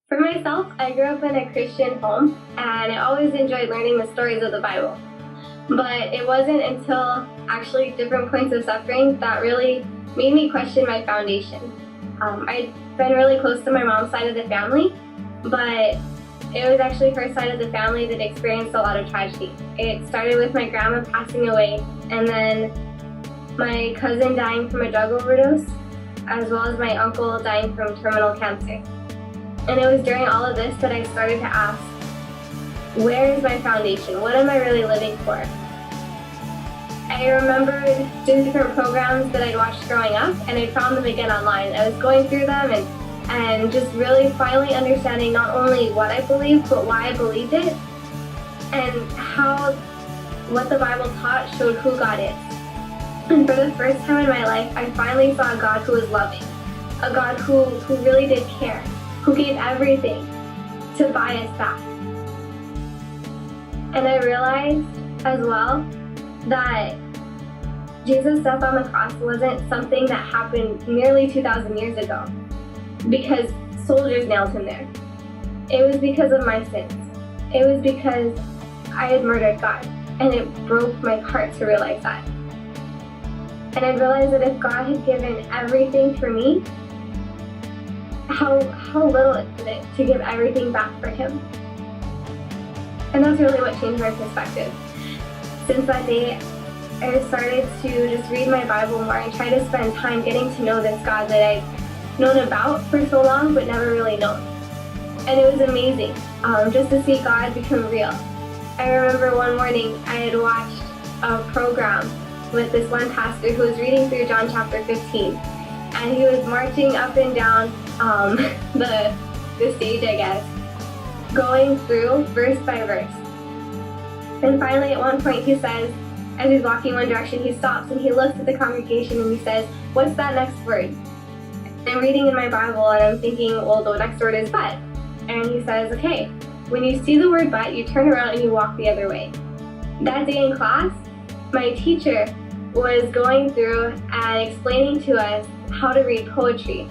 For myself, I grew up in a Christian home, and I always enjoyed learning the stories of the Bible. But it wasn't until actually different points of suffering that really made me question my foundation. I'd been really close to my mom's side of the family, but it was actually her side of the family that experienced a lot of tragedy. It started with my grandma passing away, and then my cousin dying from a drug overdose, as well as my uncle dying from terminal cancer. And it was during all of this that I started to ask, where is my foundation? What am I really living for? I remembered different programs that I'd watched growing up, and I found them again online. I was going through them and just really finally understanding not only what I believed, but why I believed it, and how what the Bible taught showed who God is. And for the first time in my life, I finally saw a God who was loving, a God who really did care, who gave everything to buy us back. And I realized as well that Jesus' death on the cross wasn't something that happened nearly 2,000 years ago because soldiers nailed him there. It was because of my sins. It was because I had murdered God, and it broke my heart to realize that. And I realized that if God had given everything for me, how little is it to give everything back for him? And that's really what changed my perspective. Since that day, I started to just read my Bible more and try to spend time getting to know this God that I'd known about for so long but never really known. And it was amazing just to see God become real. I remember one morning I had watched a program with this one pastor who was reading through John chapter 15. And he was marching up and down the stage, I guess, going through verse by verse. And finally, at one point, he says, as he's walking one direction, he stops and he looks at the congregation and he says, "What's that next word?" I'm reading in my Bible and I'm thinking, well, the next word is but. And he says, okay, when you see the word but, you turn around and you walk the other way. That day in class, my teacher was going through and explaining to us how to read poetry.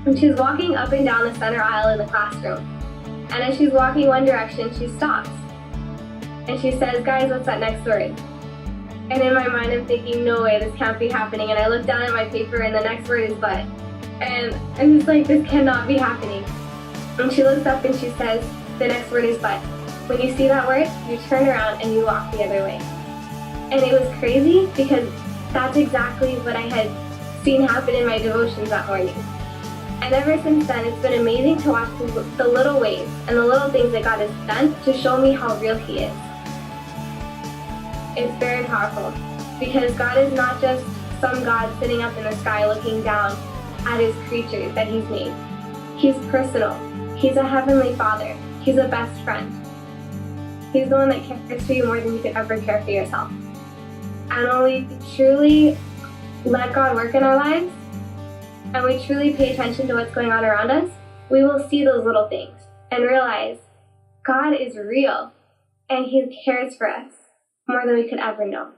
And she's walking up and down the center aisle in the classroom. And as she's walking one direction, she stops. And she says, "Guys, what's that next word?" And in my mind, I'm thinking, no way, this can't be happening. And I look down at my paper and the next word is but. And I'm just like, this cannot be happening. And she looks up and she says, the next word is but. When you see that word, you turn around and you walk the other way. And it was crazy because that's exactly what I had seen happen in my devotions that morning. And ever since then, it's been amazing to watch the little ways and the little things that God has done to show me how real He is. It's very powerful because God is not just some God sitting up in the sky looking down at His creatures that He's made. He's personal. He's a heavenly Father. He's a best friend. He's the one that cares for you more than you could ever care for yourself. And when we truly let God work in our lives, and we truly pay attention to what's going on around us, we will see those little things and realize God is real and He cares for us more than we could ever know.